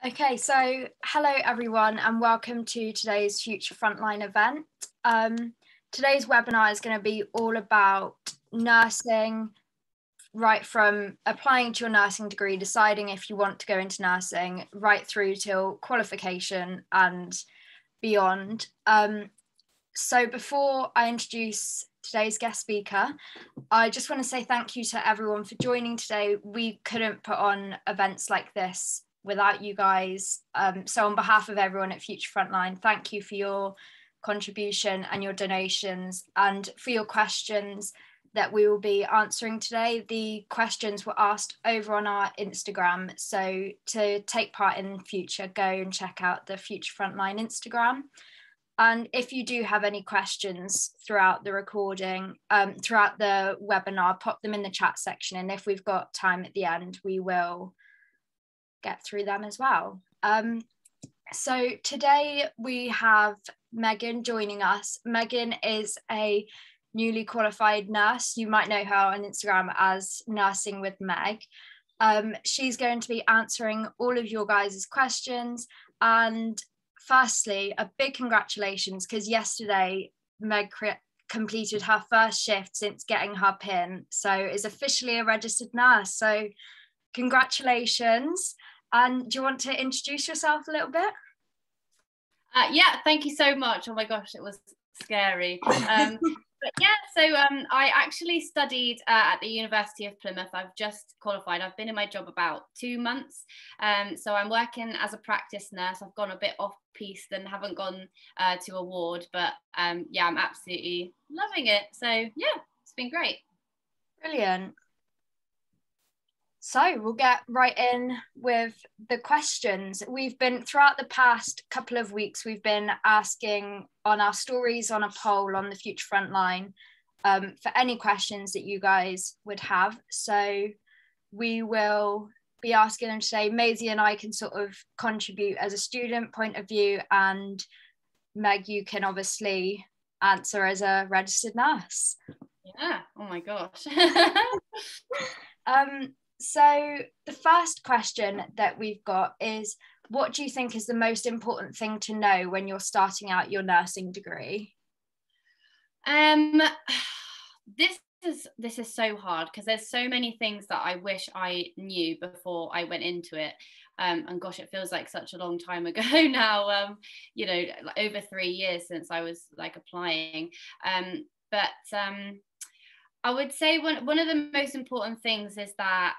Okay, so hello everyone and welcome to today's Future Frontline event. Today's webinar is going to be all about nursing, right from applying to your nursing degree, deciding if you want to go into nursing, right through till qualification and beyond. So before I introduce today's guest speaker, I just want to say thank you to everyone for joining today. We couldn't put on events like this without you guys. So on behalf of everyone at Future Frontline, thank you for your contribution and your donations and for your questions that we will be answering today. The questions were asked over on our Instagram. So to take part in future, go and check out the Future Frontline Instagram. And if you do have any questions throughout the recording, throughout the webinar, pop them in the chat section. And if we've got time at the end, we will get through them as well. So today we have Megan joining us. Megan is a newly qualified nurse. You might know her on Instagram as Nursing with Meg. She's going to be answering all of your guys' questions. And firstly, a big congratulations, because yesterday Meg completed her first shift since getting her PIN, so is officially a registered nurse. So congratulations. And do you want to introduce yourself a little bit? Yeah, thank you so much. Oh my gosh, it was scary. But yeah, so I actually studied at the University of Plymouth. I've just qualified. I've been in my job about 2 months. So I'm working as a practice nurse. I've gone a bit off piste and haven't gone to a ward, but yeah, I'm absolutely loving it. So yeah, it's been great. Brilliant. So we'll get right in with the questions. We've been, throughout the past couple of weeks, we've been asking on our stories on a poll on the Future Frontline for any questions that you guys would have. So we will be asking them today. Maisie and I can sort of contribute as a student point of view, and Meg, you can obviously answer as a registered nurse. Yeah, oh my gosh. So the first question that we've got is, what do you think is the most important thing to know when you're starting out your nursing degree? This is so hard because there's so many things that I wish I knew before I went into it. And gosh, it feels like such a long time ago now, you know, like over 3 years since I was like applying. I would say one of the most important things is that,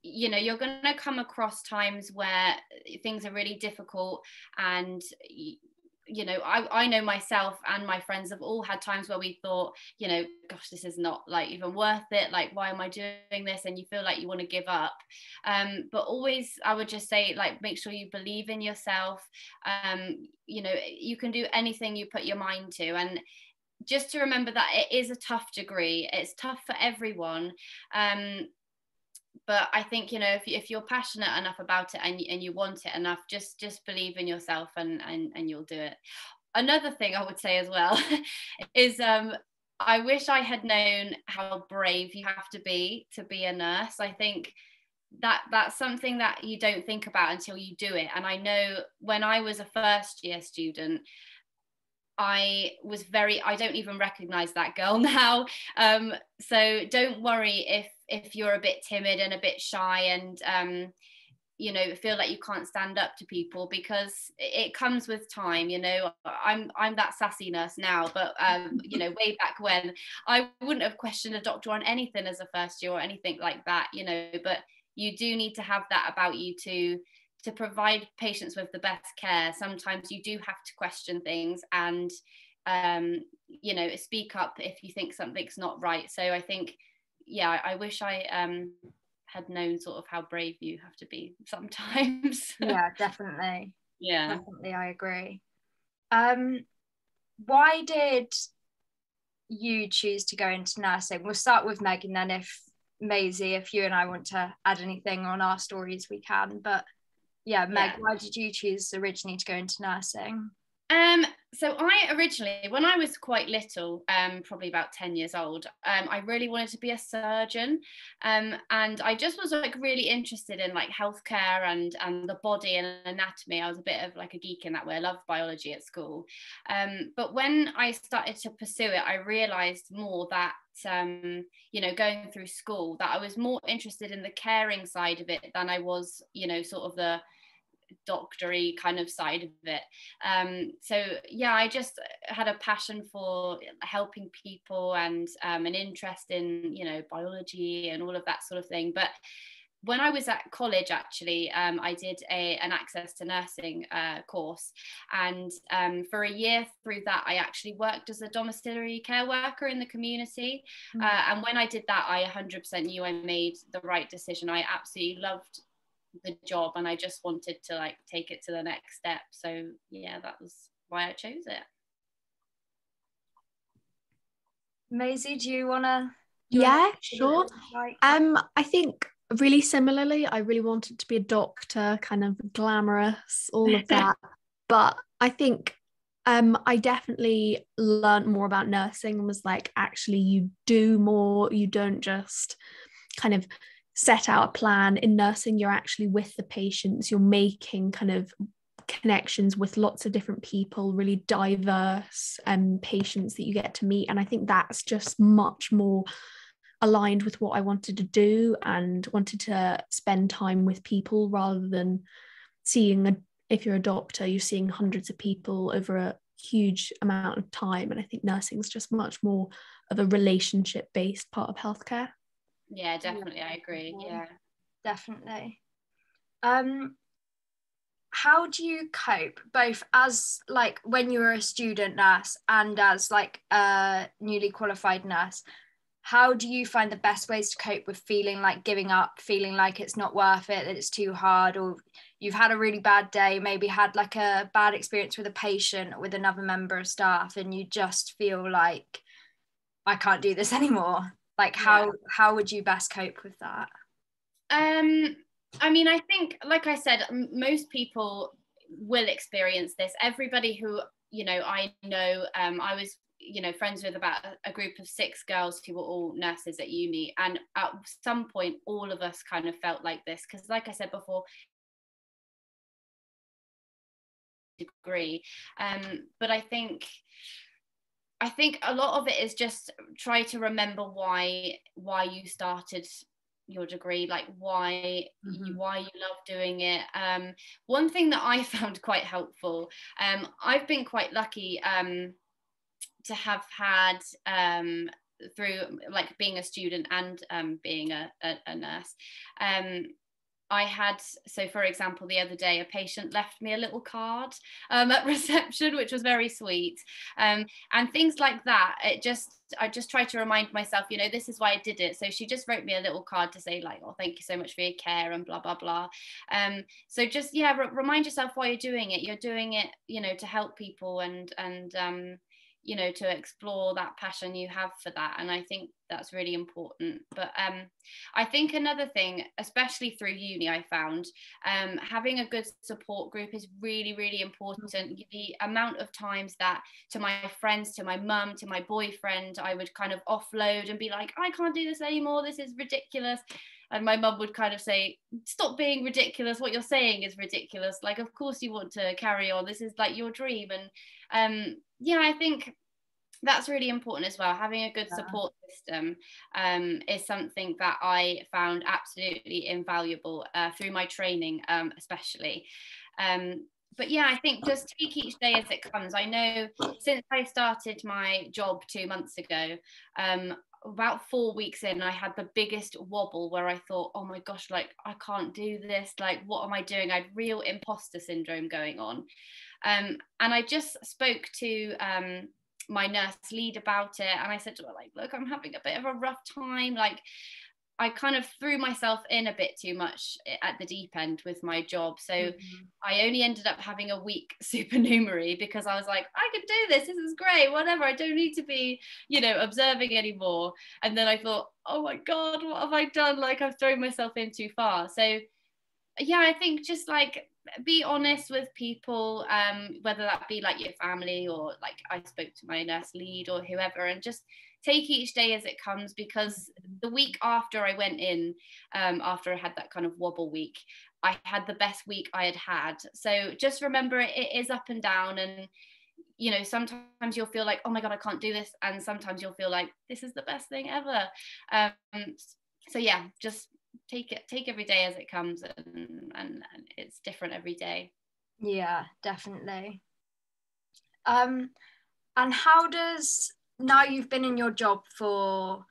you know, you're going to come across times where things are really difficult. And, you know, I know myself and my friends have all had times where we thought, you know, gosh, this is not like even worth it. Like, why am I doing this? And you feel like you want to give up. But always, I would just say, like, make sure you believe in yourself. You know, you can do anything you put your mind to. And just to remember that it is a tough degree. It's tough for everyone. But I think, you know, if you're passionate enough about it and you want it enough, just believe in yourself and you'll do it. Another thing I would say as well is I wish I had known how brave you have to be a nurse. I think that's something that you don't think about until you do it. And I know when I was a first year student, I don't even recognize that girl now. So don't worry if you're a bit timid and a bit shy and you know, feel like you can't stand up to people, because it comes with time. You know, I'm that sassy nurse now, but you know, way back when, I wouldn't have questioned a doctor on anything as a first year or anything like that, you know. But you do need to have that about you to provide patients with the best care. Sometimes you do have to question things and you know, speak up if you think something's not right. So I think, yeah, I wish I had known sort of how brave you have to be sometimes. Yeah, definitely. Yeah, definitely, I agree. Why did you choose to go into nursing? We'll start with Meg, and then if Maisie, if you and I want to add anything on our stories, we can. But yeah, Meg, why did you choose originally to go into nursing? So I originally, when I was quite little, probably about 10 years old, I really wanted to be a surgeon. And I just was like really interested in like healthcare and the body and anatomy. I was a bit of like a geek in that way. I loved biology at school. But when I started to pursue it, I realized more that going through school, that I was more interested in the caring side of it than I was, sort of the doctory kind of side of it. So yeah, I just had a passion for helping people and an interest in biology and all of that sort of thing. But when I was at college, actually, I did an access to nursing course, and for a year through that, I actually worked as a domiciliary care worker in the community. And when I did that, I 100% knew I made the right decision. I absolutely loved the job, and I just wanted to like take it to the next step. So yeah, that was why I chose it. Maisie, do you wanna Yeah, sure. like I think really similarly, I really wanted to be a doctor, kind of glamorous, all of that. But I think I definitely learned more about nursing and was like, actually, you do more. You don't just kind of set out a plan. In nursing, you're actually with the patients. You're making kind of connections with lots of different people, really diverse patients that you get to meet. And I think that's just much more aligned with what I wanted to do, and wanted to spend time with people rather than if you're a doctor, you're seeing hundreds of people over a huge amount of time. And I think nursing is just much more of a relationship based part of healthcare. Yeah, definitely. I agree. Yeah, definitely. How do you cope both as like when you were a student nurse and as like a newly qualified nurse? How do you find the best ways to cope with feeling like giving up, feeling like it's not worth it, that it's too hard, or you've had a really bad day, maybe had like a bad experience with a patient or with another member of staff, and you just feel like I can't do this anymore? Like how would you best cope with that? I mean, I think, like I said, most people will experience this. Everybody who I know, I was friends with about a group of 6 girls who were all nurses at uni, and at some point all of us kind of felt like this, because like I said before, degree, but I think a lot of it is just try to remember why you started your degree, like why you love doing it. One thing that I found quite helpful, I've been quite lucky to have had through like being a student and being a nurse. I had, so for example, the other day, a patient left me a little card at reception, which was very sweet. And things like that, I just try to remind myself, this is why I did it. So she just wrote me a little card to say like, oh, thank you so much for your care and blah, blah, blah. So just, remind yourself why you're doing it. You're doing it, to help people and to explore that passion you have for that. And I think that's really important. But I think another thing, especially through uni, I found having a good support group is really, really important. The amount of times that to my friends, to my mum, to my boyfriend, I would kind of offload and be like, I can't do this anymore, this is ridiculous. And my mum would kind of say, stop being ridiculous, what you're saying is ridiculous, like of course you want to carry on, this is like your dream. And I think that's really important as well. Having a good support system is something that I found absolutely invaluable through my training, especially. But I think just take each day as it comes. I know since I started my job 2 months ago, about 4 weeks in, I had the biggest wobble where I thought, oh my gosh, like I can't do this, like what am I doing? I had real imposter syndrome going on. And I just spoke to my nurse lead about it, and I said to her, like, look, I'm having a bit of a rough time, like I kind of threw myself in a bit too much at the deep end with my job. So I only ended up having a week supernumerary because I was like, I could do this. This is great. Whatever. I don't need to be, observing anymore. And then I thought, oh my God, what have I done? Like I've thrown myself in too far. So I think just like be honest with people, whether that be like your family or like I spoke to my nurse lead or whoever, and just take each day as it comes, because the week after I went in, after I had that kind of wobble week, I had the best week I had had. So just remember, it is up and down, and you know, sometimes you'll feel like, oh my god, I can't do this, and sometimes you'll feel like this is the best thing ever. So yeah, just take every day as it comes, and it's different every day. Yeah, definitely. And how does, now you've been in your job for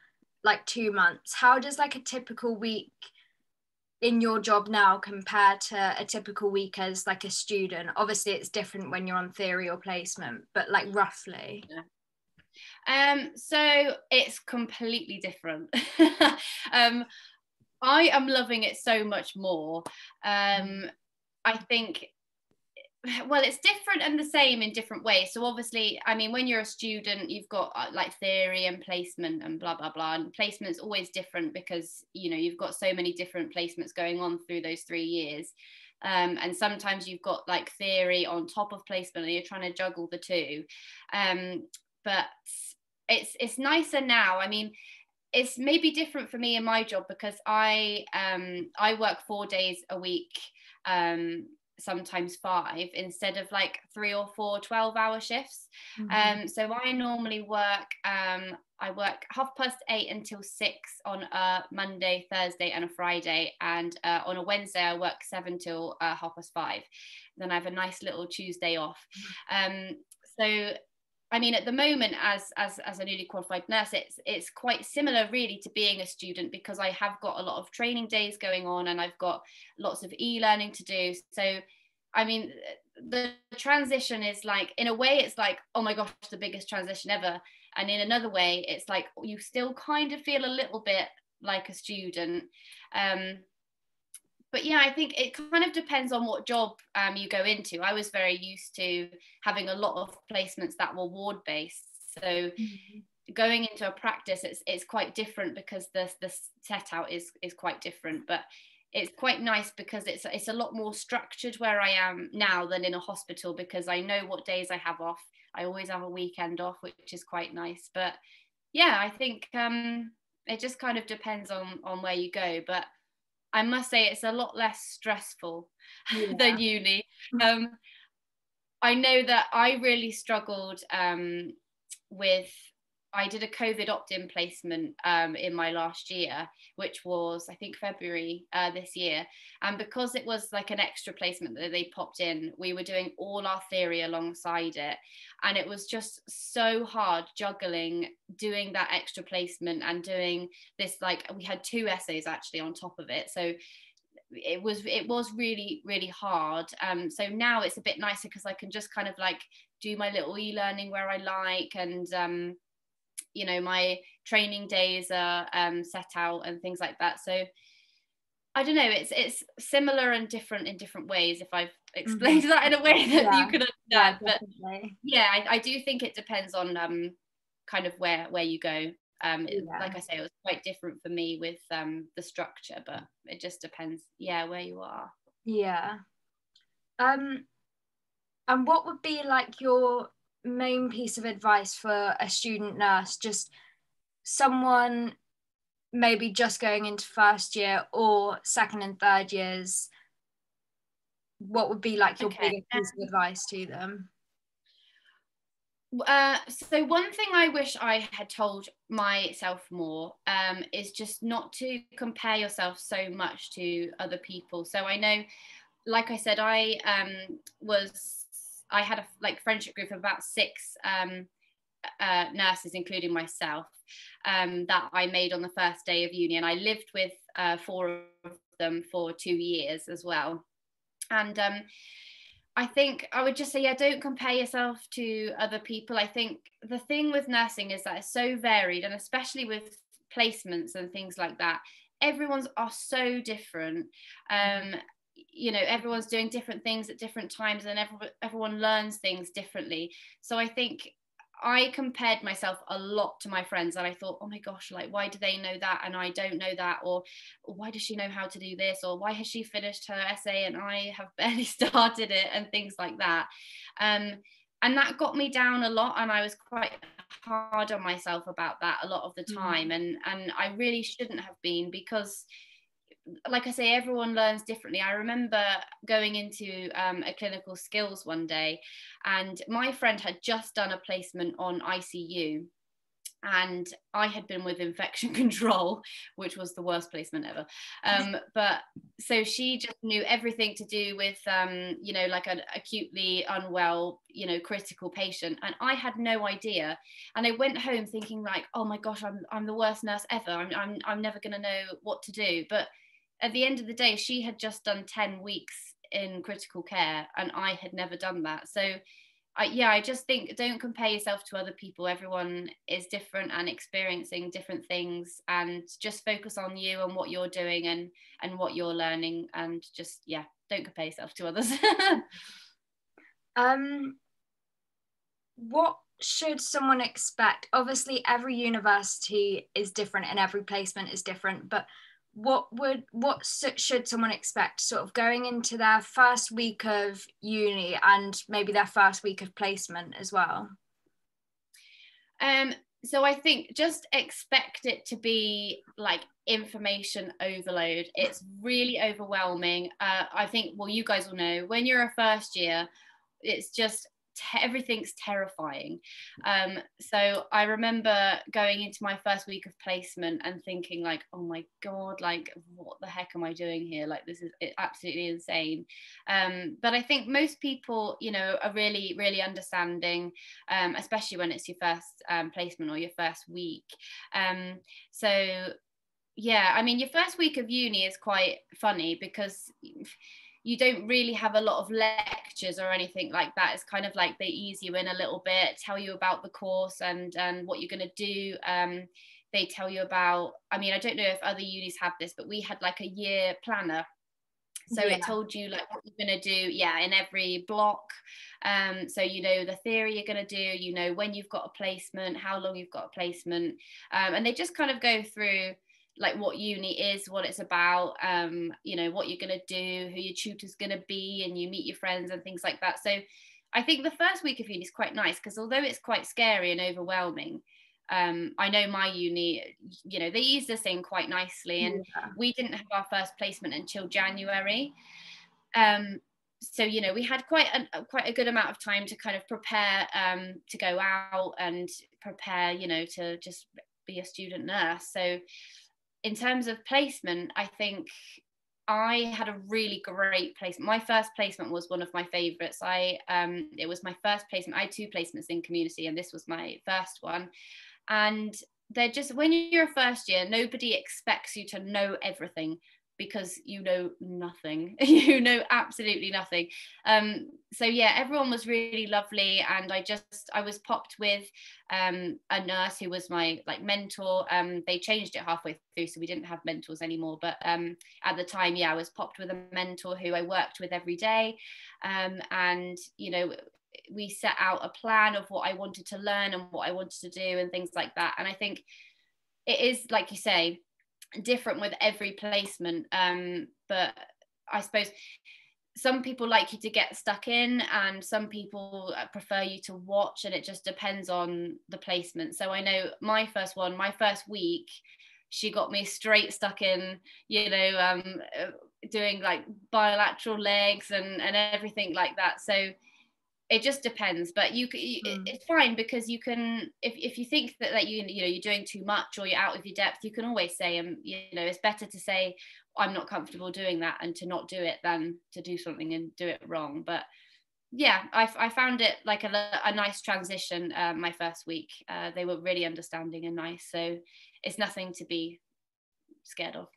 like 2 months, how does like a typical week in your job now compare to a typical week as like a student? Obviously it's different when you're on theory or placement, but like roughly. So it's completely different. I am loving it so much more. I think, well, it's different and the same in different ways. So obviously, I mean, when you're a student, you've got like theory and placement and blah blah blah, and placement's always different because, you know, you've got so many different placements going on through those 3 years, and sometimes you've got like theory on top of placement and you're trying to juggle the two, but it's nicer now. I mean, it's maybe different for me in my job because I work 4 days a week, sometimes 5, instead of like 3 or 4 12-hour shifts. So I normally work, I work 8:30 until 6 on a Monday, Thursday and a Friday, and on a Wednesday I work 7 till 5:30. Then I have a nice little Tuesday off. So I mean, at the moment, as a newly qualified nurse, it's quite similar really to being a student, because I have got a lot of training days going on and I've got lots of e-learning to do. So, I mean, the transition is like, in a way, it's like, oh my gosh, the biggest transition ever. And in another way, it's like you still kind of feel a little bit like a student. But yeah, I think it kind of depends on what job you go into. I was very used to having a lot of placements that were ward based. So going into a practice, it's quite different because the set out is quite different. But it's quite nice because it's a lot more structured where I am now than in a hospital, because I know what days I have off. I always have a weekend off, which is quite nice. But yeah, I think it just kind of depends on where you go. But I must say it's a lot less stressful than uni. I know that I really struggled with, I did a COVID opt-in placement in my last year, which was, I think, February this year. And because it was like an extra placement that they popped in, we were doing all our theory alongside it. And it was just so hard juggling doing that extra placement and doing this, like, we had 2 essays actually on top of it. So it was really, really hard. So now it's a bit nicer because I can just kind of like do my little e-learning where I like, and you know, my training days are set out and things like that. So I don't know, it's similar and different in different ways, if I've explained that in a way that you can understand. But yeah, I do think it depends on kind of where you go. Like I say, it was quite different for me with the structure, but it just depends, where you are. And what would be like your main piece of advice for a student nurse, just someone maybe just going into first year or second and third years? What would be like your biggest piece of advice to them? So one thing I wish I had told myself more is just not to compare yourself so much to other people. So I know, like I said, I had a like friendship group of about 6 nurses, including myself, that I made on the first day of uni, and I lived with 4 of them for 2 years as well. And I think I would just say, don't compare yourself to other people. I think the thing with nursing is that it's so varied, and especially with placements and things like that, everyone's are so different. You know, everyone's doing different things at different times, and everyone learns things differently. So I think I compared myself a lot to my friends, and I thought, oh my gosh, like, why do they know that and I don't know that? Or why does she know how to do this? Or why has she finished her essay and I have barely started it, and things like that. And that got me down a lot, and I was quite hard on myself about that a lot of the time. And I really shouldn't have been, because like I say, everyone learns differently. I remember going into a clinical skills one day, and my friend had just done a placement on ICU, and I had been with infection control, which was the worst placement ever. But so she just knew everything to do with, you know, like an acutely unwell, you know, critical patient. And I had no idea. And I went home thinking like, oh my gosh, I'm the worst nurse ever. I'm never going to know what to do. But at the end of the day, she had just done 10 weeks in critical care, and I had never done that. So I just think, don't compare yourself to other people. Everyone is different and experiencing different things, and just focus on you and what you're doing and what you're learning, and just, yeah, don't compare yourself to others. What should someone expect? Obviously, every university is different and every placement is different, but should someone expect sort of going into their first week of uni and maybe their first week of placement as well? So I think just expect it to be like information overload. It's really overwhelming. I think, well, you guys will know, when you're a first year, it's just everything's terrifying. So I remember going into my first week of placement and thinking like, oh my god, like what the heck am I doing here? Like, this is absolutely insane. But I think most people, you know, are really, really understanding, especially when it's your first placement or your first week. So yeah, I mean, your first week of uni is quite funny because you don't really have a lot of lectures or anything like that. It's kind of like they ease you in a little bit, tell you about the course and what you're going to do. They tell you about, I mean, I don't know if other unis have this, but we had like a year planner. So it told you like what you're going to do, in every block. So you know the theory you're going to do, you know when you've got a placement, how long you've got a placement. And they just kind of go through like what uni is, what it's about, you know, what you're going to do, who your tutor's going to be, and you meet your friends and things like that. So I think the first week of uni is quite nice because although it's quite scary and overwhelming, I know my uni, you know, they eased us in quite nicely, and we didn't have our first placement until January. So, you know, we had quite a good amount of time to kind of prepare to go out and prepare, you know, to just be a student nurse. So in terms of placement, I think I had a really great placement. My first placement was one of my favorites. It was my first placement. I had 2 placements in community, and this was my first one. And they're just, when you're a first year, nobody expects you to know everything because you know nothing. You know absolutely nothing. So yeah, everyone was really lovely, and I was popped with a nurse who was my like mentor. They changed it halfway through, so we didn't have mentors anymore, but at the time, I was popped with a mentor who I worked with every day. And you know, we set out a plan of what I wanted to learn and what I wanted to do and things like that. And I think it is, like you say, different with every placement, but I suppose some people like you to get stuck in, and some people prefer you to watch, and it just depends on the placement. So I know my first week, she got me straight stuck in, you know, doing like bilateral legs and everything like that. So it just depends, but it's fine, because you can, if you think that you know you're doing too much or you're out of your depth, you can always say, you know, it's better to say I'm not comfortable doing that and to not do it than to do something and do it wrong. But yeah, I found it like a nice transition. My first week, they were really understanding and nice, so it's nothing to be scared of.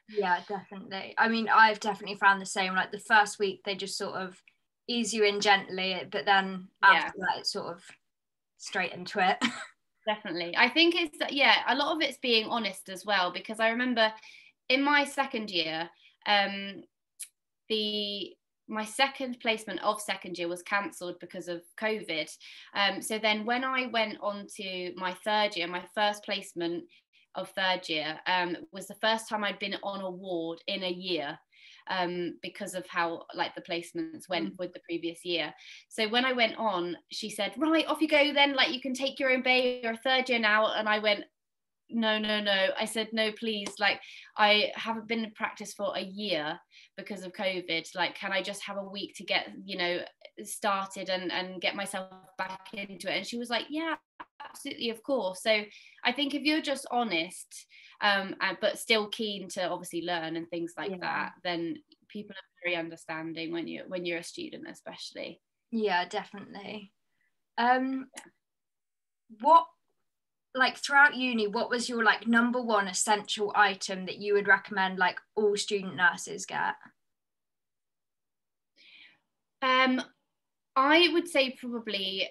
Yeah, definitely. I mean, I've definitely found the same. Like the first week, they just sort of ease you in gently, but then after that, it's sort of straight into it. Definitely. I think it's, a lot of it's being honest as well, because I remember in my second year, my second placement of second year was cancelled because of COVID. So then when I went on to my third year, my first placement of third year was the first time I'd been on a ward in a year, because of how like the placements went with the previous year. So when I went on, she said, right, off you go then, like you can take your own baby, you're a third year now. And I went, no. I said, no, please, like I haven't been in practice for a year because of COVID, like can I just have a week to get, you know, started and get myself back into it? And she was like, yeah, absolutely, of course. So I think if you're just honest, but still keen to obviously learn and things like that, then people are very understanding when you're a student, especially. Yeah, definitely. What, like throughout uni, what was your like number one essential item that you would recommend like all student nurses get? I would say probably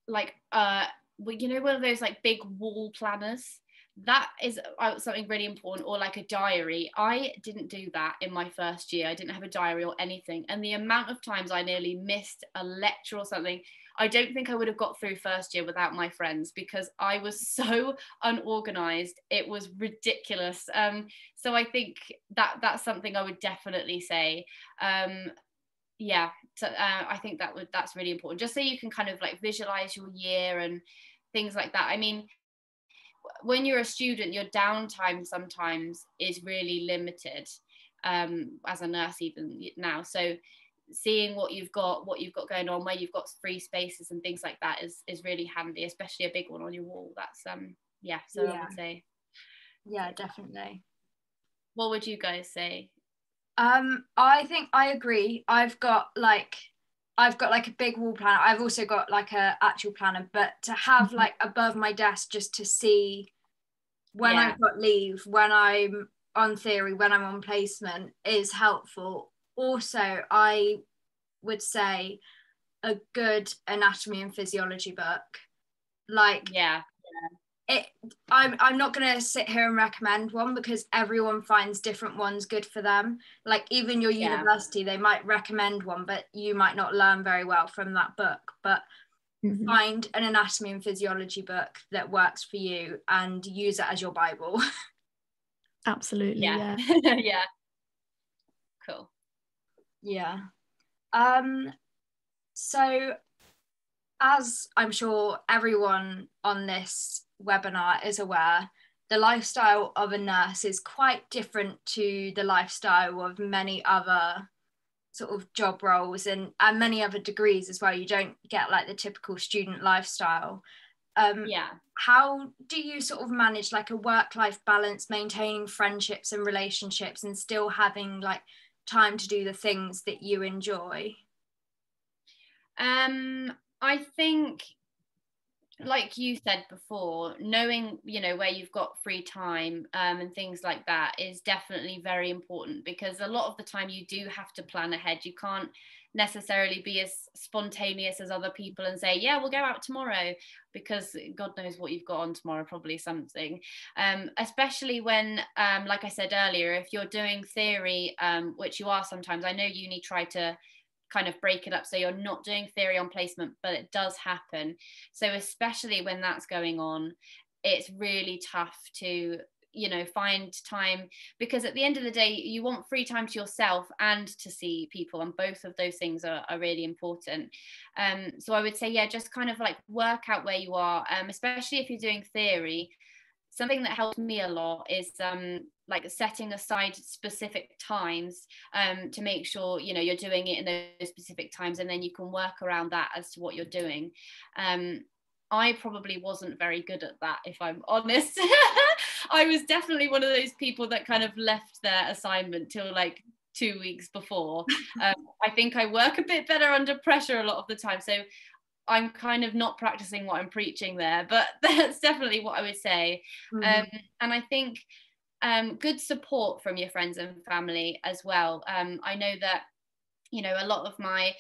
like you know, one of those like big wall planners. That is something really important, or like a diary. I didn't do that in my first year. I didn't have a diary or anything, and the amount of times I nearly missed a lecture or something, I don't think I would have got through first year without my friends, because I was so unorganized. It was ridiculous. So I think that's something I would definitely say. Yeah, so I think that's really important, just so you can kind of like visualize your year and things like that. I mean, when you're a student, your downtime sometimes is really limited, as a nurse even now. So seeing what you've got going on, where you've got free spaces and things like that is really handy, especially a big one on your wall. That's so I would say. Yeah, definitely. What would you guys say? I think I agree. I've got like a big wall planner. I've also got like a actual planner, but to have like above my desk just to see when I've got leave, when I'm on theory, when I'm on placement is helpful. Also, I would say a good anatomy and physiology book. Like I'm not going to sit here and recommend one, because everyone finds different ones good for them. Like even your university, they might recommend one, but you might not learn very well from that book. But find an anatomy and physiology book that works for you and use it as your Bible. Absolutely. Yeah. Yeah. Cool. Yeah. So as I'm sure everyone on this webinar is aware, the lifestyle of a nurse is quite different to the lifestyle of many other sort of job roles and many other degrees as well. You don't get like the typical student lifestyle. How do you sort of manage like a work-life balance, maintaining friendships and relationships and still having like time to do the things that you enjoy? I think, like you said before, knowing, you know, where you've got free time and things like that is definitely very important, because a lot of the time you do have to plan ahead. You can't necessarily be as spontaneous as other people and say, yeah, we'll go out tomorrow, because God knows what you've got on tomorrow, probably something. Especially when, like I said earlier, if you're doing theory, which you are sometimes. I know uni try to kind of break it up so you're not doing theory on placement, but it does happen. So especially when that's going on, it's really tough to, you know, find time, because at the end of the day you want free time to yourself and to see people, and both of those things are really important. So I would say, yeah, just kind of like work out where you are, especially if you're doing theory. Something that helps me a lot is like setting aside specific times to make sure, you know, you're doing it in those specific times, and then you can work around that as to what you're doing. I probably wasn't very good at that, if I'm honest. I was definitely one of those people that kind of left their assignment till like 2 weeks before. I think I work a bit better under pressure a lot of the time. So I'm kind of not practicing what I'm preaching there, but that's definitely what I would say. And I think good support from your friends and family as well. I know that, you know, a lot of my,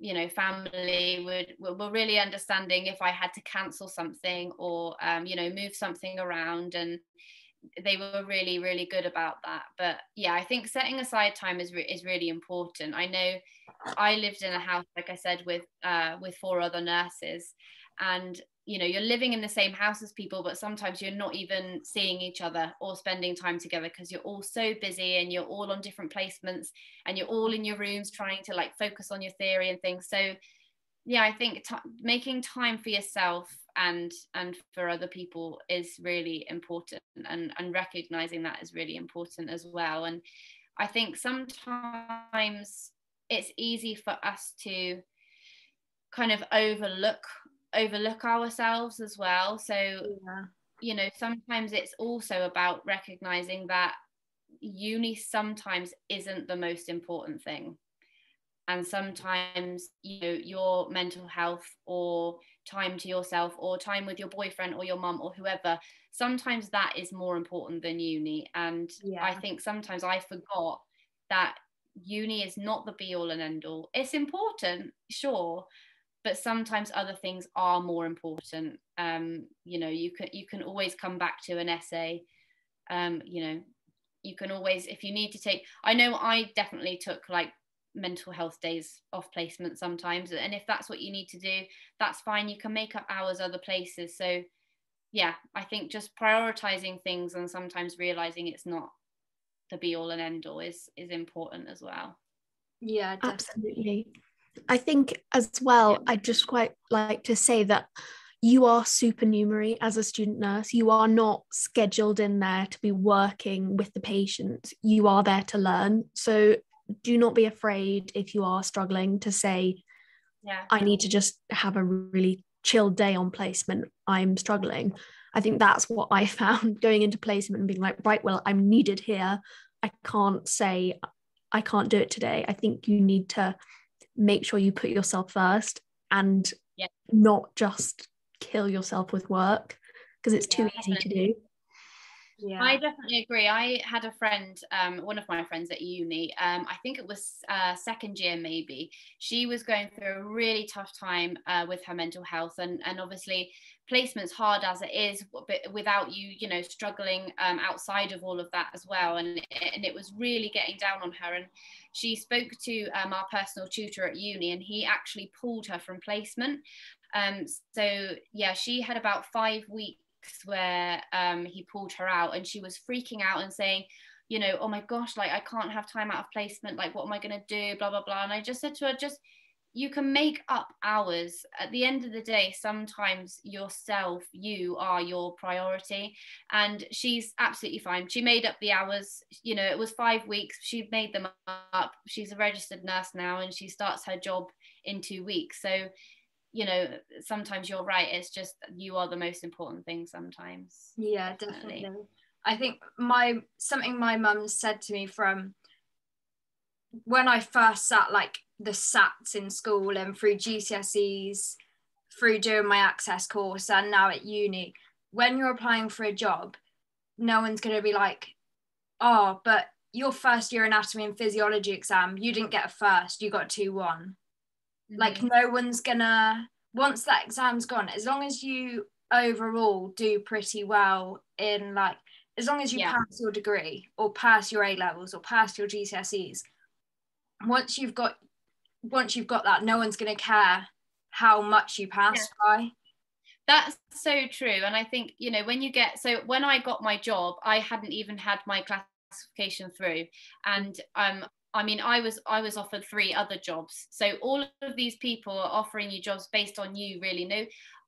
you know, family were really understanding if I had to cancel something or, you know, move something around. And they were really, really good about that. But yeah, I think setting aside time is really important. I know I lived in a house, like I said, with 4 other nurses, and you're living in the same house as people, but sometimes you're not even seeing each other or spending time together because you're all so busy and you're all on different placements and you're all in your rooms trying to like focus on your theory and things. So yeah, I think making time for yourself and for other people is really important, and recognizing that is really important as well. And I think sometimes it's easy for us to kind of overlook ourselves as well. So sometimes it's also about recognizing that uni sometimes isn't the most important thing, and sometimes your mental health or time to yourself or time with your boyfriend or your mum or whoever, sometimes that is more important than uni. And I think sometimes I forgot that uni is not the be all and end all. It's important, sure, but sometimes other things are more important. You can always come back to an essay. You can always, if you need to take, I know I definitely took like mental health days off placement sometimes, and if that's what you need to do, that's fine. You can make up hours other places. So yeah, I think just prioritizing things and sometimes realizing it's not the be all and end all is important as well. Yeah, definitely. Absolutely. I think as well, I'd just quite like to say that you are supernumerary as a student nurse. You are not scheduled in there to be working with the patient. You are there to learn. So do not be afraid if you are struggling to say, I need to just have a really chill day on placement. I'm struggling. I think that's what I found going into placement and being like, right, well, I'm needed here. I can't say I can't do it today. I think you need to make sure you put yourself first and not just kill yourself with work, because it's too easy to do. Yeah, I definitely agree. I had a friend, one of my friends at uni, I think it was second year maybe. She was going through a really tough time with her mental health, and obviously placement's hard as it is, but without you struggling outside of all of that as well, and it was really getting down on her. And she spoke to our personal tutor at uni, and he actually pulled her from placement. So yeah, she had about 5 weeks where he pulled her out, and she was freaking out and saying, oh my gosh, like I can't have time out of placement, like what am I going to do, blah blah blah. And I just said to her, you can make up hours. At the end of the day, sometimes yourself, you are your priority. And she's absolutely fine. She made up the hours. It was 5 weeks. She made them up. She's a registered nurse now, and she starts her job in 2 weeks. So sometimes you're right, it's just you are the most important thing sometimes. Yeah, definitely. I think something my mum said to me from when I first sat like the SATs in school and through GCSEs, through doing my access course and now at uni, when you're applying for a job, no one's going to be like, oh, but your first year anatomy and physiology exam, you didn't get a first, you got 2-1. Like no one's gonna, once that exam's gone, as long as you overall do pretty well in like, as long as you pass your degree or pass your A levels or pass your GCSEs, once you've got that, no one's gonna care how much you passed by. That's so true. And I think when I got my job, I hadn't even had my classification through, and I was offered 3 other jobs. So all of these people are offering you jobs based on you really know.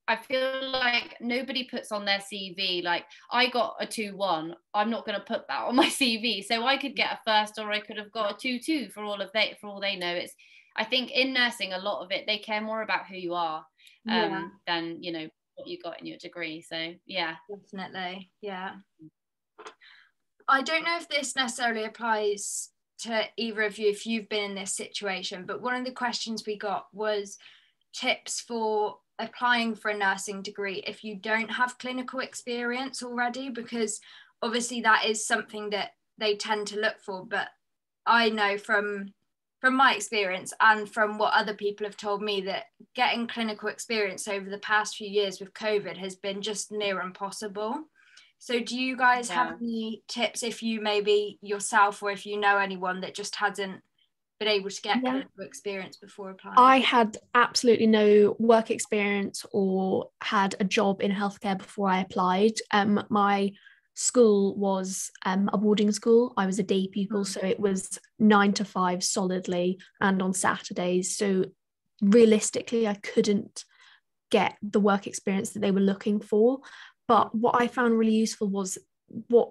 I feel like nobody puts on their CV, like I got a 2-1. I'm not going to put that on my CV. So I could get a first, or I could have got a 2-2 for all they know. I think in nursing, a lot of it, they care more about who you are than, what you got in your degree. So yeah. Definitely. Yeah. I don't know if this necessarily applies to either of you if you've been in this situation, but one of the questions we got was tips for applying for a nursing degree if you don't have clinical experience already, because obviously that is something that they tend to look for. But I know from my experience and from what other people have told me that getting clinical experience over the past few years with COVID has been just near impossible. So do you guys have any tips if you maybe yourself or if you know anyone that just hasn't been able to get clinical experience before applying? I had absolutely no work experience or had a job in healthcare before I applied. My school was a boarding school. I was a day pupil, so it was 9 to 5 solidly and on Saturdays. So realistically, I couldn't get the work experience that they were looking for. But what I found really useful was what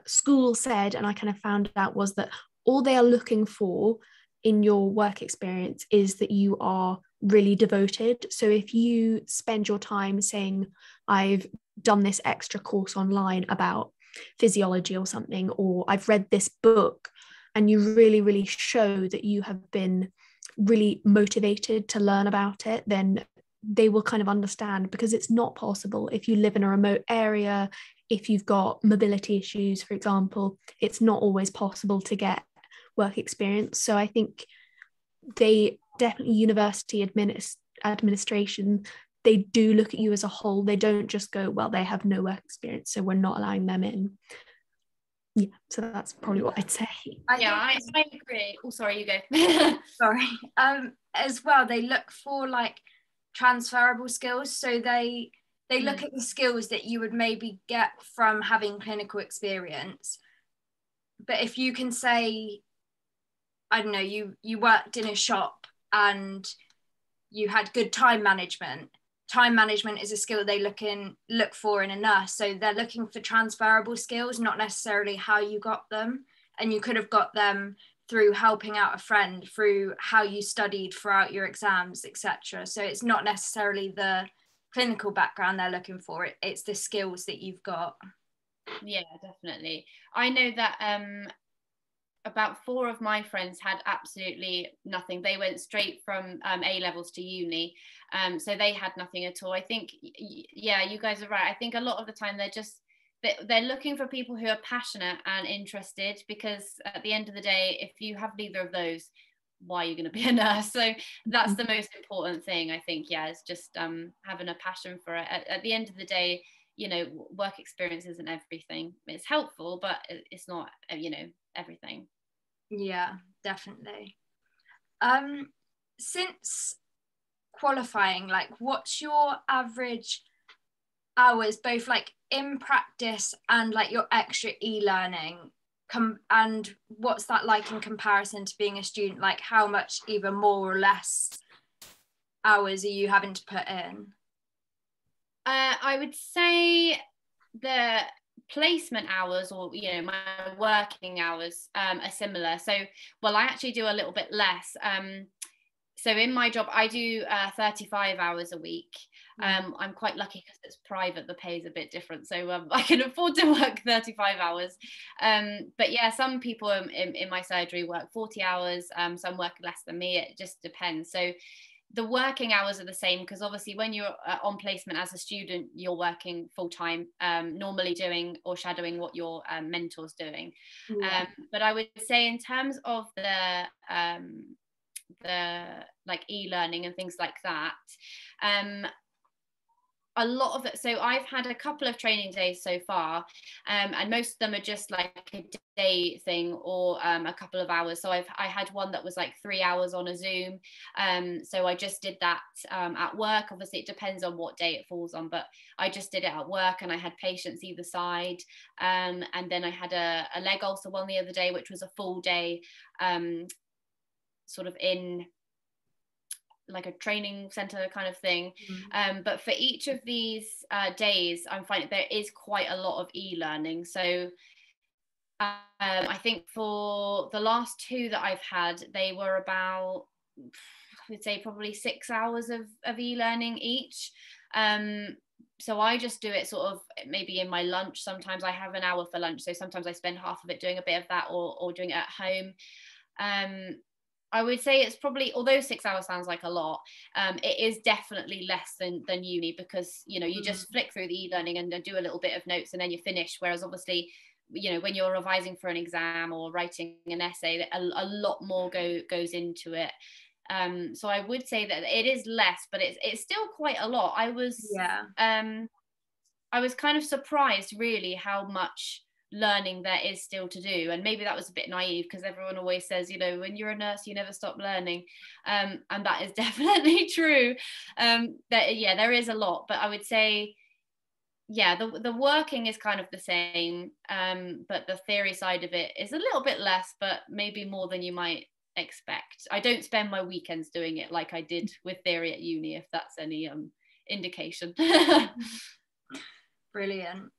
school said, and I kind of found out, was that all they are looking for in your work experience is that you are really devoted. So if you spend your time saying, I've done this extra course online about physiology or something, or I've read this book, and you really, really show that you have been really motivated to learn about it, then they will kind of understand, because it's not possible if you live in a remote area, if you've got mobility issues, for example, it's not always possible to get work experience. So I think they definitely, university administration, they do look at you as a whole. They don't just go, well, they have no work experience, so we're not allowing them in. Yeah, so that's probably what I'd say. I agree. Oh, sorry, you go. Sorry. As well, they look for like transferable skills. So they look at the skills that you would maybe get from having clinical experience. But if you can say, I don't know, you worked in a shop and you had good time management. Time management is a skill they look for in a nurse. So they're looking for transferable skills, not necessarily how you got them. And you could have got them through helping out a friend, through how you studied throughout your exams, etc. So it's not necessarily the clinical background they're looking for. It's the skills that you've got. Yeah, definitely. I know that about 4 of my friends had absolutely nothing. They went straight from A levels to uni, so they had nothing at all. I think, yeah, you guys are right. I think a lot of the time they're looking for people who are passionate and interested, because at the end of the day, if you have neither of those, why are you going to be a nurse? So that's the most important thing, I think. Yeah, is just having a passion for it. At the end of the day, you know, work experience isn't everything. It's helpful, but it's not, you know, everything. Yeah, definitely. Since qualifying, like, what's your average hours, both like in practice and like your extra e-learning, and what's that like in comparison to being a student? Like, how much either more or less hours are you having to put in? I would say the placement hours, or you know, my working hours are similar. So, well, I actually do a little bit less. So in my job, I do 35 hours a week. I'm quite lucky because it's private, the pay is a bit different, so I can afford to work 35 hours. But yeah, some people in my surgery work 40 hours, some work less than me. It just depends. So the working hours are the same, because obviously when you're on placement as a student, you're working full time, normally doing or shadowing what your mentor's doing. Yeah. But I would say in terms of the like e-learning and things like that, a lot of it, so I've had a couple of training days so far, and most of them are just like a day thing, or a couple of hours. So I had one that was like 3 hours on a Zoom, so I just did that at work. Obviously it depends on what day it falls on, but I just did it at work, and I had patients either side, and then I had a leg ulcer one the other day, which was a full day, sort of in like a training center kind of thing. But for each of these days, I'm finding there is quite a lot of e-learning. So I think for the last 2 that I've had, they were about, I would say probably 6 hours of e-learning each. So I just do it sort of maybe in my lunch. Sometimes I have an hour for lunch, so sometimes I spend half of it doing a bit of that, or doing it at home. I would say it's probably, although 6 hours sounds like a lot, it is definitely less than uni, because you know, you just flick through the e-learning and do a little bit of notes and then you finish. Whereas obviously, you know, when you're revising for an exam or writing an essay, a lot more goes into it. So I would say that it is less, but it's still quite a lot. I was was kind of surprised really how much learning there is still to do. And maybe that was a bit naive, because everyone always says, you know, when you're a nurse you never stop learning, and that is definitely true. There is a lot, but I would say, yeah, the working is kind of the same, but the theory side of it is a little bit less, but maybe more than you might expect. I don't spend my weekends doing it like I did with theory at uni, if that's any indication. Brilliant.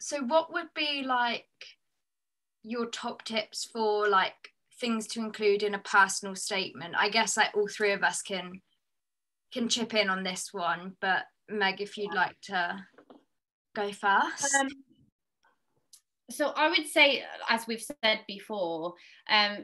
So what would be like your top tips for like things to include in a personal statement? I guess like all three of us can chip in on this one, but Meg, if you'd like to go first. So I would say, as we've said before,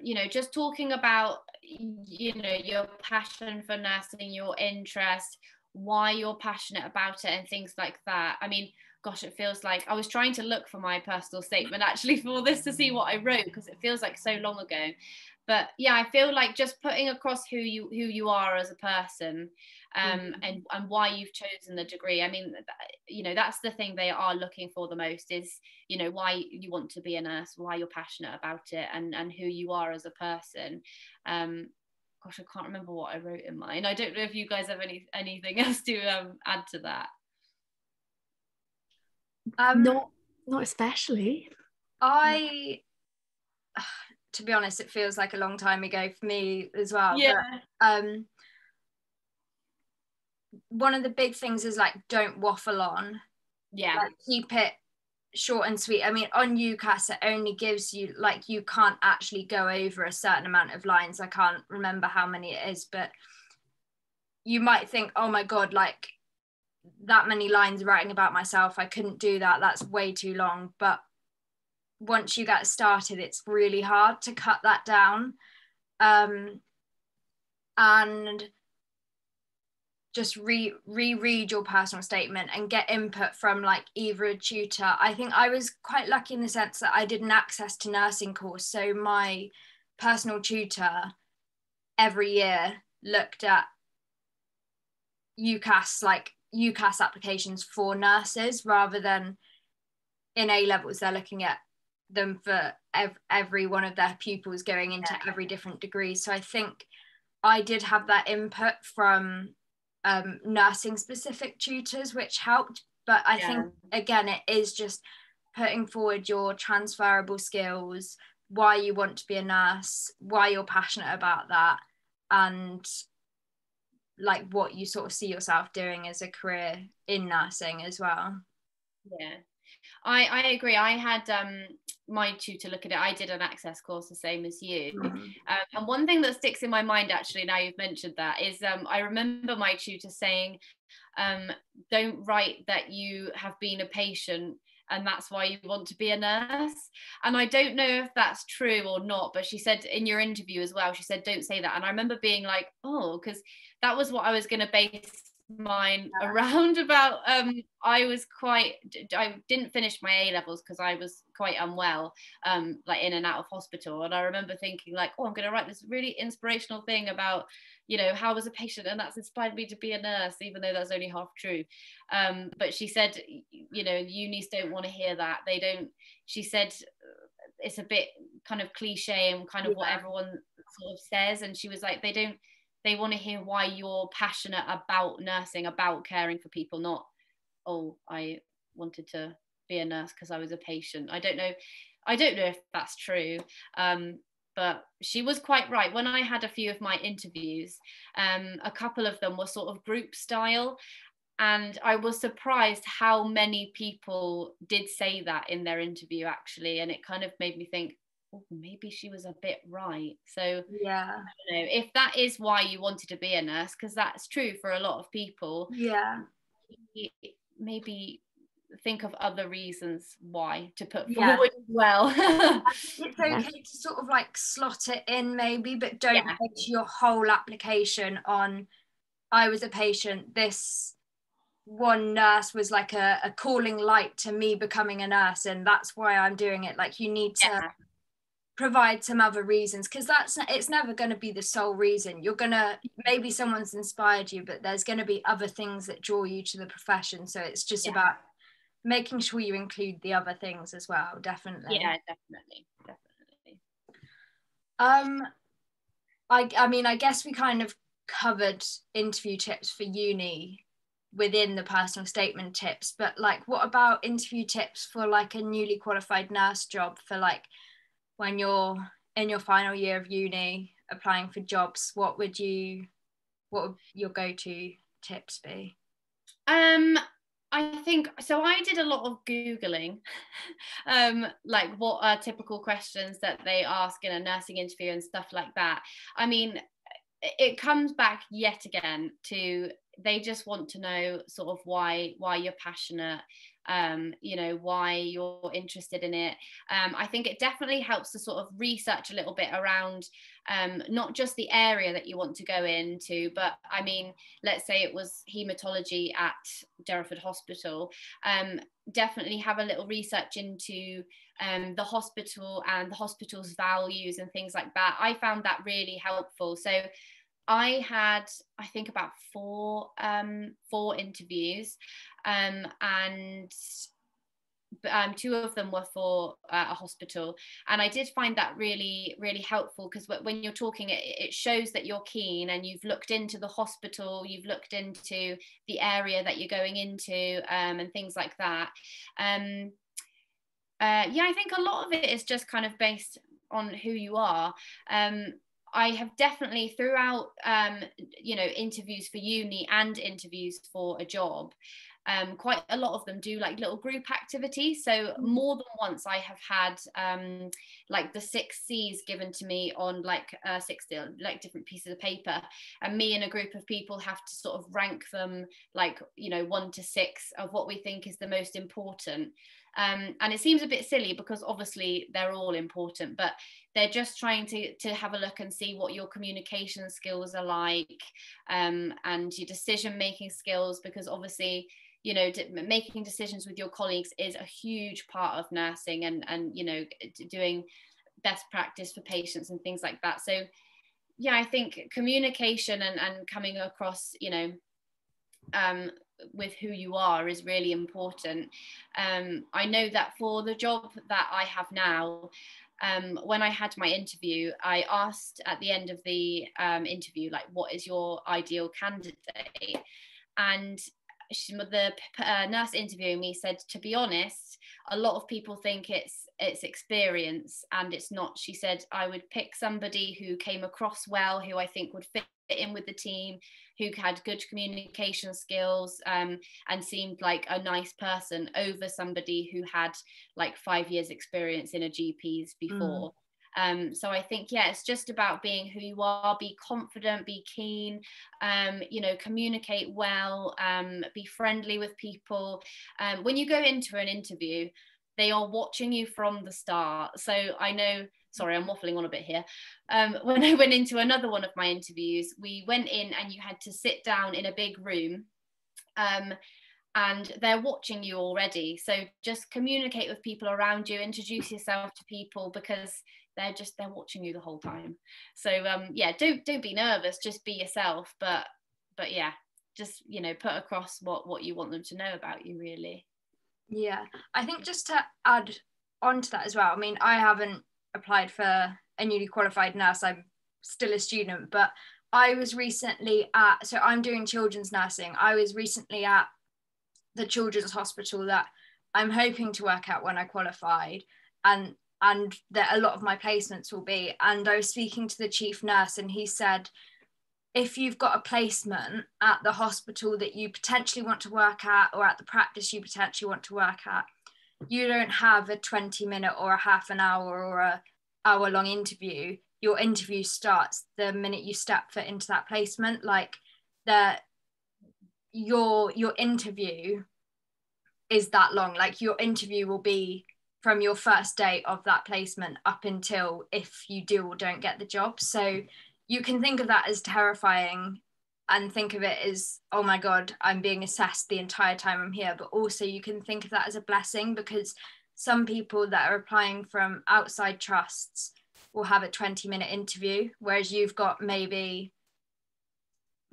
you know, just talking about, you know, your passion for nursing, your interest, why you're passionate about it and things like that. I mean, gosh, it feels like I was trying to look for my personal statement actually for this to see what I wrote, because it feels like so long ago. But yeah, I feel like just putting across who you are as a person, and why you've chosen the degree. I mean, you know, that's the thing they are looking for the most, is, you know, why you want to be a nurse, why you're passionate about it, and who you are as a person. Gosh, I can't remember what I wrote in mine. I don't know if you guys have anything else to add to that. Not especially. To be honest, it feels like a long time ago for me as well. Yeah. But one of the big things is like, don't waffle on. Yeah. Like, keep it short and sweet. I mean, on UCAS it only gives you, like, you can't actually go over a certain amount of lines. I can't remember how many it is, but you might think, oh my god, like that many lines writing about myself, I couldn't do that, that's way too long. But once you get started, it's really hard to cut that down. And just reread your personal statement and get input from like either a tutor. I think I was quite lucky in the sense that I did an access to nursing course, so my personal tutor every year looked at UCAS applications for nurses, rather than in A levels they're looking at them for every one of their pupils going into every different degree. So I think I did have that input from nursing specific tutors, which helped. But I think again, it is just putting forward your transferable skills, why you want to be a nurse, why you're passionate about that, and like what you sort of see yourself doing as a career in nursing as well. Yeah, I agree. I had my tutor look at it. I did an access course the same as you. And one thing that sticks in my mind, actually, now you've mentioned that, is I remember my tutor saying, don't write that you have been a patient and that's why you want to be a nurse. And I don't know if that's true or not, but she said in your interview as well, she said, don't say that. And I remember being like, oh, because that was what I was going to base mine around about. I didn't finish my A levels because I was quite unwell, like in and out of hospital, and I remember thinking like, oh, I'm going to write this really inspirational thing about, you know, how I was a patient, and that's inspired me to be a nurse, even though that's only half true. But she said, you know, unis don't want to hear that. They don't. She said it's a bit kind of cliche and kind of what everyone sort of says, and she was like, they want to hear why you're passionate about nursing, about caring for people, not, oh, I wanted to be a nurse because I was a patient. I don't know if that's true. But she was quite right. When I had a few of my interviews, a couple of them were sort of group style. And I was surprised how many people did say that in their interview, actually. And it kind of made me think, oh, maybe she was a bit right. So yeah, I don't know if that is why you wanted to be a nurse, because that's true for a lot of people. Yeah, maybe think of other reasons why to put forward as well. It's okay to sort of like slot it in maybe, but don't base your whole application on, I was a patient, this one nurse was like a calling light to me becoming a nurse, and that's why I'm doing it. Like, you need to provide some other reasons, because it's never going to be the sole reason. You're gonna, maybe someone's inspired you, but there's going to be other things that draw you to the profession, so it's just about making sure you include the other things as well. Definitely. Yeah, definitely. I mean, I guess we kind of covered interview tips for uni within the personal statement tips, but like, what about interview tips for like a newly qualified nurse job, for like when you're in your final year of uni applying for jobs? What would your go-to tips be? I think so. I did a lot of Googling, like what are typical questions that they ask in a nursing interview and stuff like that. I mean, it comes back yet again to, they just want to know sort of why you're passionate, you know, why you're interested in it. I think it definitely helps to sort of research a little bit around not just the area that you want to go into, but I mean, let's say it was haematology at Derriford Hospital, definitely have a little research into the hospital and the hospital's values and things like that. I found that really helpful. So I had, I think, about four interviews, and two of them were for a hospital, and I did find that really, really helpful, because when you're talking, it shows that you're keen and you've looked into the hospital, you've looked into the area that you're going into, and things like that. Yeah, I think a lot of it is just kind of based on who you are. I have definitely throughout, you know, interviews for uni and interviews for a job, quite a lot of them do like little group activities. So more than once I have had like the 6 C's given to me on like 60 like different pieces of paper, and me and a group of people have to sort of rank them, like, you know, 1 to 6 of what we think is the most important. And it seems a bit silly because obviously they're all important, but they're just trying to have a look and see what your communication skills are like, and your decision making skills, because obviously, you know, making decisions with your colleagues is a huge part of nursing, and you know, doing best practice for patients and things like that. So yeah, I think communication and coming across, you know, with who you are is really important. I know that for the job that I have now, when I had my interview, I asked at the end of the interview, like, what is your ideal candidate? And the nurse interviewing me said, to be honest, a lot of people think it's experience, and it's not. She said, I would pick somebody who came across well, who I think would fit in with the team, who had good communication skills, and seemed like a nice person, over somebody who had like 5 years experience in a GP's before. So I think, yeah, it's just about being who you are, be confident, be keen, you know, communicate well, be friendly with people. When you go into an interview, they are watching you from the start. So I know, sorry, I'm waffling on a bit here. When I went into another one of my interviews, we went in and you had to sit down in a big room, and they're watching you already. So just communicate with people around you, introduce yourself to people, because they're watching you the whole time. So yeah, don't be nervous, just be yourself, but yeah, just, you know, put across what you want them to know about you, really. Yeah, I think just to add on to that as well, I mean, I haven't applied for a newly qualified nurse, I'm still a student, but I was recently so I'm doing children's nursing. I was recently at the children's hospital that I'm hoping to work at when I qualified, and that a lot of my placements will be. And I was speaking to the chief nurse, and he said, if you've got a placement at the hospital that you potentially want to work at, or at the practice you potentially want to work at, you don't have a 20-minute or a half an hour or a hour-long interview. Your interview starts the minute you step foot into that placement. Like, your interview is that long. Like, your interview will be from your first day of that placement up until if you do or don't get the job. So you can think of that as terrifying, and think of it as, oh my God, I'm being assessed the entire time I'm here. But also you can think of that as a blessing, because some people that are applying from outside trusts, will have a 20-minute interview, whereas you've got maybe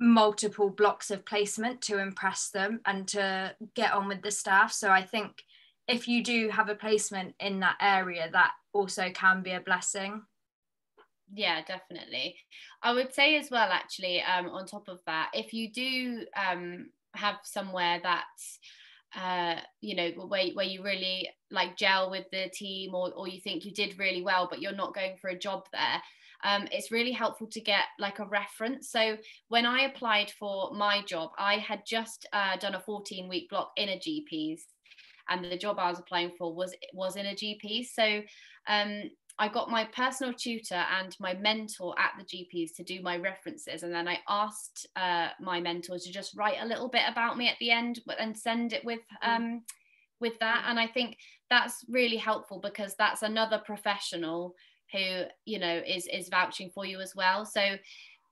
multiple blocks of placement to impress them and to get on with the staff. So I think if you do have a placement in that area, that also can be a blessing. Yeah, definitely. I would say as well, actually, on top of that, if you do have somewhere that's you know, where you really like gel with the team, or you think you did really well but you're not going for a job there, it's really helpful to get like a reference. So when I applied for my job, I had just done a 14-week block in a GP's, and the job I was applying for was in a GP. So I got my personal tutor and my mentor at the GPs to do my references, and then I asked my mentor to just write a little bit about me at the end and send it with that. And I think that's really helpful, because that's another professional who, you know, is vouching for you as well. So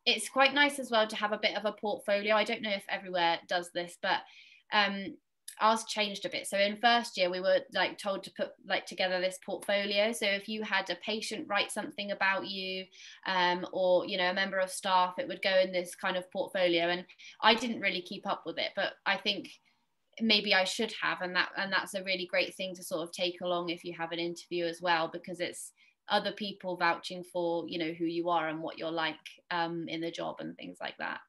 it's quite nice as well to have a bit of a portfolio. I don't know if everywhere does this, but ours changed a bit. So in first year we were like told to put like together this portfolio. So if you had a patient write something about you, or you know, a member of staff, it would go in this kind of portfolio. And I didn't really keep up with it, but I think maybe I should have, and that's a really great thing to sort of take along if you have an interview as well, because it's other people vouching for, you know, who you are and what you're like in the job and things like that.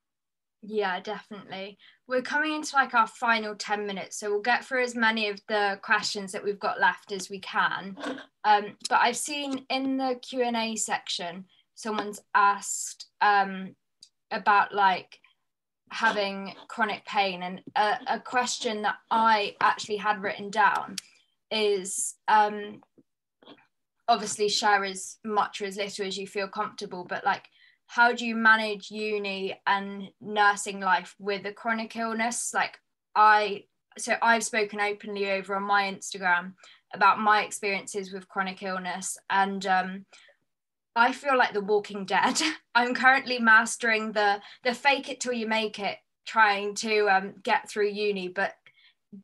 Yeah, definitely. We're coming into like our final 10 minutes, so we'll get through as many of the questions that we've got left as we can. But I've seen in the Q&A section, someone's asked about like having chronic pain, and a question that I actually had written down is obviously share as much or as little as you feel comfortable, but like, how do you manage uni and nursing life with a chronic illness? Like I've spoken openly over on my Instagram about my experiences with chronic illness, and I feel like the Walking Dead. I'm currently mastering the fake it till you make it, trying to get through uni. But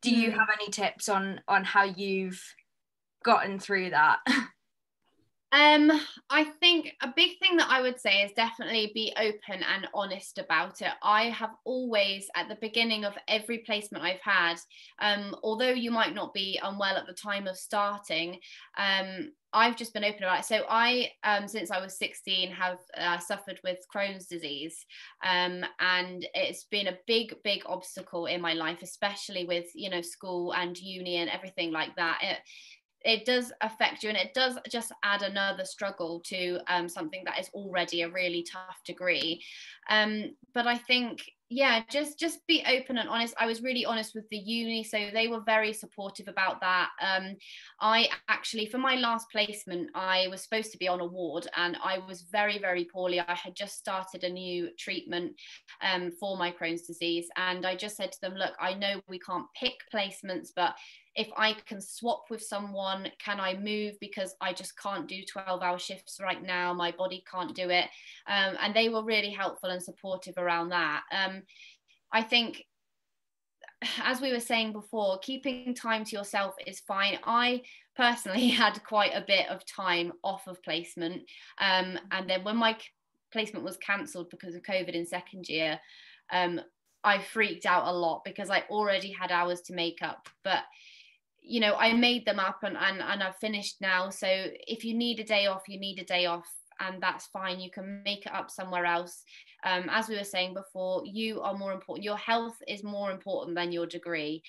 do you have any tips on how you've gotten through that? I think a big thing that I would say is definitely be open and honest about it. I have always, at the beginning of every placement I've had, although you might not be unwell at the time of starting, I've just been open about it. So I, since I was 16, have suffered with Crohn's disease, and it's been a big obstacle in my life, especially with, you know, school and uni and everything like that. It does affect you, and it does just add another struggle to something that is already a really tough degree. But I think, yeah, just be open and honest. I was really honest with the uni, so they were very supportive about that. I actually, for my last placement, I was supposed to be on a ward, and I was very poorly. I had just started a new treatment for my Crohn's disease, and I just said to them, look, I know we can't pick placements, but if I can swap with someone, can I move? Because I just can't do 12-hour shifts right now. My body can't do it. And they were really helpful and supportive around that. I think, as we were saying before, keeping time to yourself is fine. I personally had quite a bit of time off of placement. And then when my placement was cancelled because of COVID in second year, I freaked out a lot because I already had hours to make up. But you know, I made them up, and I've finished now. So if you need a day off, you need a day off, and that's fine. You can make it up somewhere else. As we were saying before, you are more important. Your health is more important than your degree.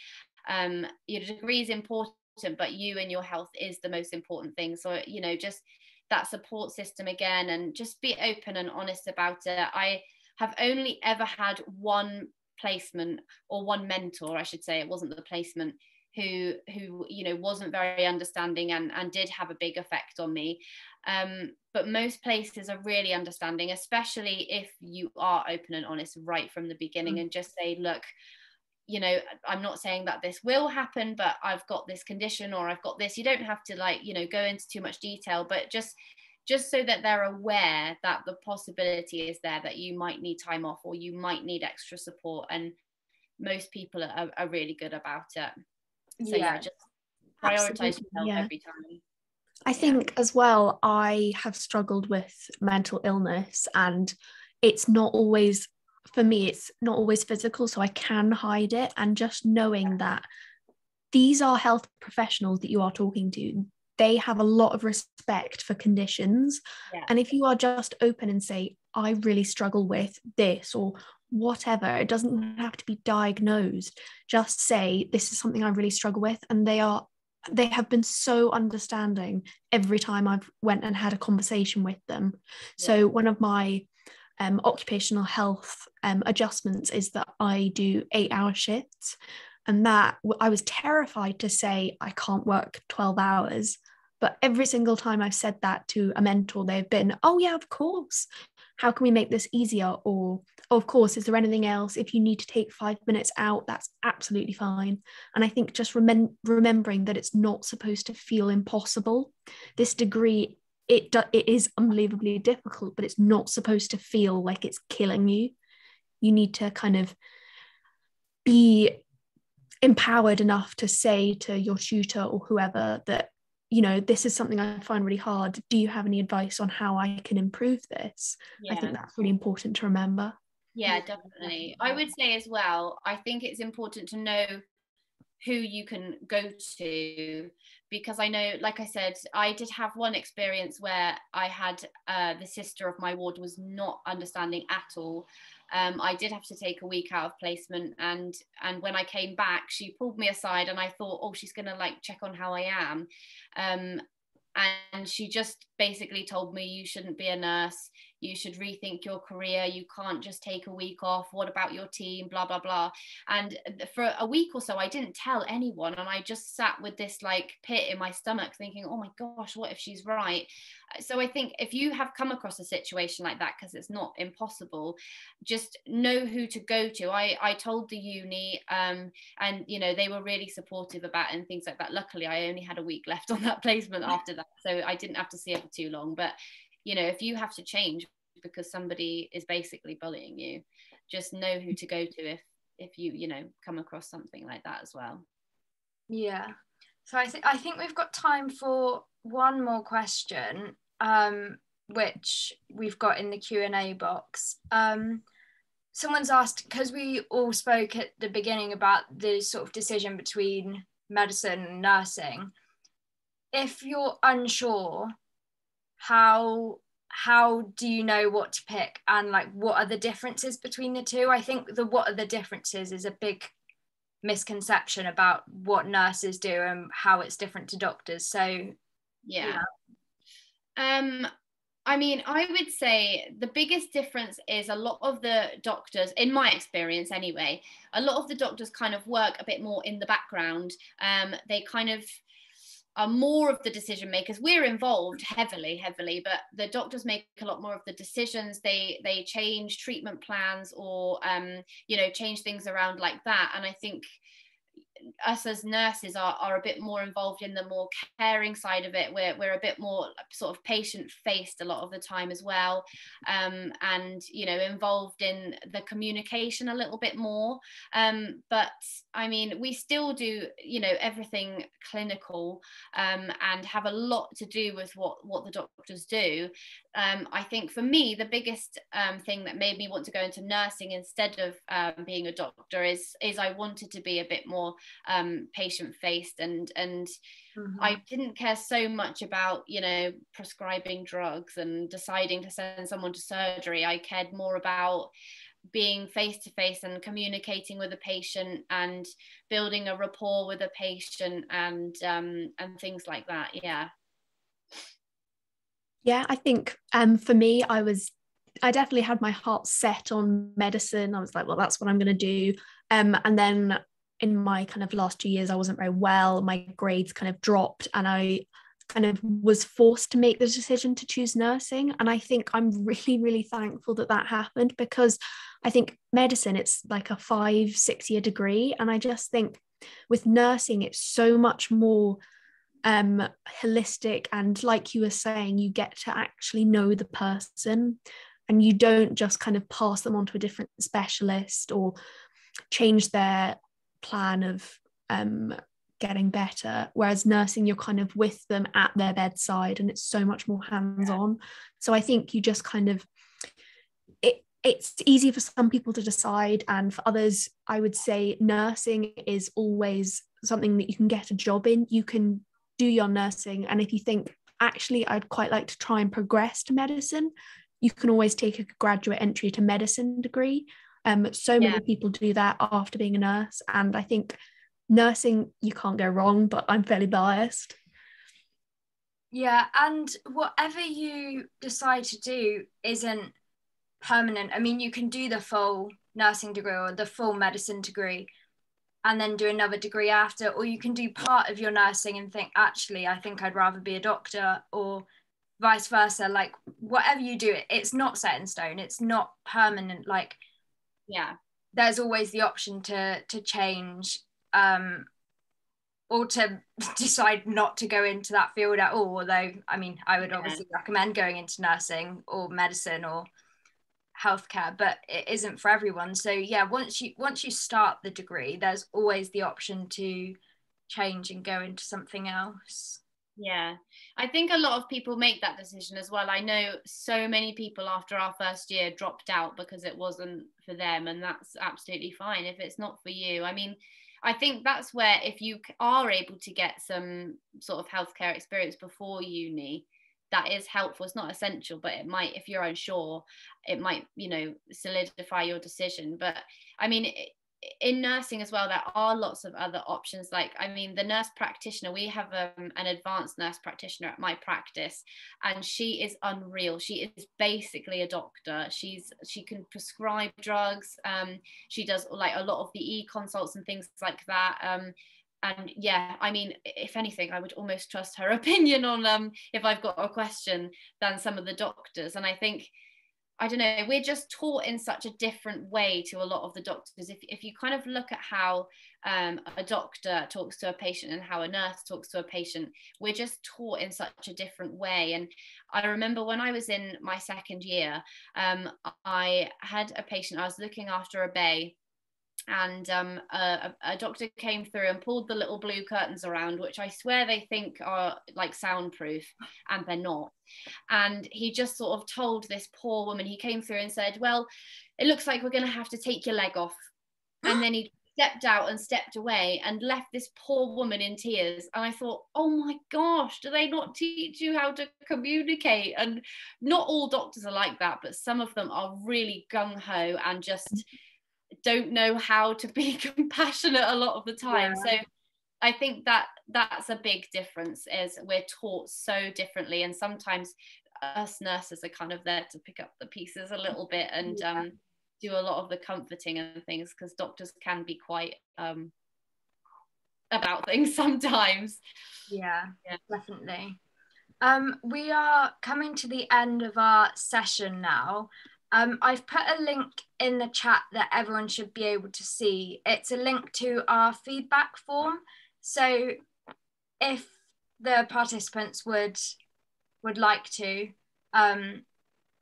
Your degree is important, but you and your health is the most important thing. So, you know, just that support system again, and just be open and honest about it. I have only ever had one placement, or one mentor, I should say. It wasn't the placement, who you know, wasn't very understanding and did have a big effect on me. But most places are really understanding, especially if you are open and honest right from the beginning, and just say, look, you know, I'm not saying that this will happen, but I've got this condition, or I've got this. You don't have to, like, you know, go into too much detail, but just so that they're aware that the possibility is there that you might need time off, or you might need extra support. And most people are really good about it. So yeah, just prioritize yourself every time. I think as well, I have struggled with mental illness, and it's not always, for me, it's not always physical, so I can hide it. And just knowing that these are health professionals that you are talking to, they have a lot of respect for conditions. Yeah. And if you are just open and say, I really struggle with this or whatever, it doesn't have to be diagnosed. Just say, this is something I really struggle with. And they have been so understanding every time I've went and had a conversation with them. Yeah. So one of my occupational health adjustments is that I do 8-hour shifts. And that I was terrified to say I can't work 12 hours. But every single time I've said that to a mentor, they've been, oh, yeah, of course. How can we make this easier? Or, oh, of course, is there anything else? If you need to take 5 minutes out, that's absolutely fine. And I think just remembering that it's not supposed to feel impossible. This degree, it is unbelievably difficult, but it's not supposed to feel like it's killing you. You need to kind of be empowered enough to say to your tutor or whoever that, you know, this is something I find really hard. Do you have any advice on how I can improve this? I think that's really important to remember. Yeah, definitely. I would say as well, I think it's important to know who you can go to, because I know, like I said, I did have one experience where I had the sister of my ward was not understanding at all. I did have to take a week out of placement, and when I came back, she pulled me aside, and I thought, oh, she's gonna like check on how I am, and she just basically told me, you shouldn't be a nurse, you should rethink your career, you can't just take a week off, what about your team, blah blah blah. And for a week or so I didn't tell anyone, and I just sat with this like pit in my stomach thinking, oh my gosh, what if she's right? So I think if you have come across a situation like that, because it's not impossible, just know who to go to. I told the uni, and you know, they were really supportive about it and things like that. Luckily I only had a week left on that placement after that, so I didn't have to see her for too long. But you know, if you have to change because somebody is basically bullying you, just know who to go to if you know, come across something like that as well. Yeah, so I think we've got time for one more question, which we've got in the Q&A box. Someone's asked, because we all spoke at the beginning about the sort of decision between medicine and nursing, if you're unsure, how do you know what to pick, and like what are the differences between the two? I think the what are the differences is a big misconception about what nurses do and how it's different to doctors. So yeah. I mean, I would say the biggest difference is a lot of the doctors, in my experience anyway, a lot of the doctors kind of work a bit more in the background. They kind of are more of the decision makers. We're involved heavily, but the doctors make a lot more of the decisions. They change treatment plans, or you know, change things around like that. And I think us as nurses are a bit more involved in the more caring side of it. We're a bit more sort of patient faced a lot of the time as well, and you know, involved in the communication a little bit more, but I mean, we still do, you know, everything clinical, and have a lot to do with what the doctors do. I think for me, the biggest thing that made me want to go into nursing instead of being a doctor is I wanted to be a bit more patient faced, and mm-hmm. I didn't care so much about, you know, prescribing drugs and deciding to send someone to surgery. I cared more about being face to face and communicating with a patient and building a rapport with a patient, and things like that. Yeah, I think for me, I definitely had my heart set on medicine. I was like, well, that's what I'm going to do. And then in my kind of last 2 years, I wasn't very well. My grades kind of dropped, and I kind of was forced to make the decision to choose nursing. And I think I'm really, really thankful that happened, because I think medicine, it's like a 5-6 year degree. And I just think with nursing, it's so much more holistic, and like you were saying, you get to actually know the person, and you don't just kind of pass them on to a different specialist or change their plan of getting better, whereas nursing, you're kind of with them at their bedside and it's so much more hands-on. So I think you just kind of it's easy for some people to decide, and for others I would say nursing is always something that you can get a job in. You can do your nursing, and if you think actually I'd quite like to try and progress to medicine, you can always take a graduate entry to medicine degree. So many people do that after being a nurse, and I think nursing, you can't go wrong, but I'm fairly biased. Yeah, and whatever you decide to do isn't permanent. I mean, you can do the full nursing degree or the full medicine degree and then do another degree after, or you can do part of your nursing and think, actually, I think I'd rather be a doctor, or vice versa. Like, whatever you do, it's not set in stone, it's not permanent. Like, there's always the option to change, or to decide not to go into that field at all. Although, I mean, I would obviously recommend going into nursing or medicine or healthcare, but it isn't for everyone. So yeah, once you start the degree, there's always the option to change and go into something else. Yeah, I think a lot of people make that decision as well. I know so many people after our first year dropped out because it wasn't for them, and that's absolutely fine if it's not for you. I mean, I think that's where, if you are able to get some sort of healthcare experience before uni, that is helpful. It's not essential, but it might, if you're unsure, it might, solidify your decision. But I mean, in nursing as well, there are lots of other options. Like, I mean, the nurse practitioner, we have an advanced nurse practitioner at my practice, and she is unreal. She is basically a doctor. She can prescribe drugs. She does like a lot of the e-consults and things like that. And yeah, I mean, if anything, I would almost trust her opinion on if I've got a question than some of the doctors. And I think, I don't know, we're just taught in such a different way to a lot of the doctors. If you kind of look at how a doctor talks to a patient and how a nurse talks to a patient, we're just taught in such a different way. And I remember when I was in my second year, I had a patient, I was looking after a bay, and a doctor came through and pulled the little blue curtains around, which I swear they think are like soundproof, and they're not. And he just sort of told this poor woman, he came through and said, well, it looks like we're going to have to take your leg off. And then he stepped out and stepped away and left this poor woman in tears. And I thought, oh my gosh, do they not teach you how to communicate? And not all doctors are like that, but some of them are really gung-ho and just don't know how to be compassionate a lot of the time. So I think that's a big difference, is we're taught so differently, and sometimes us nurses are kind of there to pick up the pieces a little bit and do a lot of the comforting and things, because doctors can be quite about things sometimes. Yeah, definitely. We are coming to the end of our session now. I've put a link in the chat that everyone should be able to see. It's a link to our feedback form. So if the participants would like to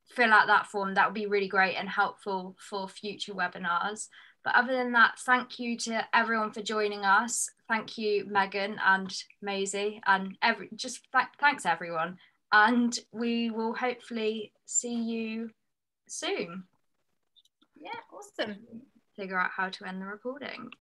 fill out that form, that would be really great and helpful for future webinars. But other than that, thank you to everyone for joining us. Thank you, Megan and Maisie, and thanks everyone. And we will hopefully see you soon. Yeah, awesome. Figure out how to end the recording.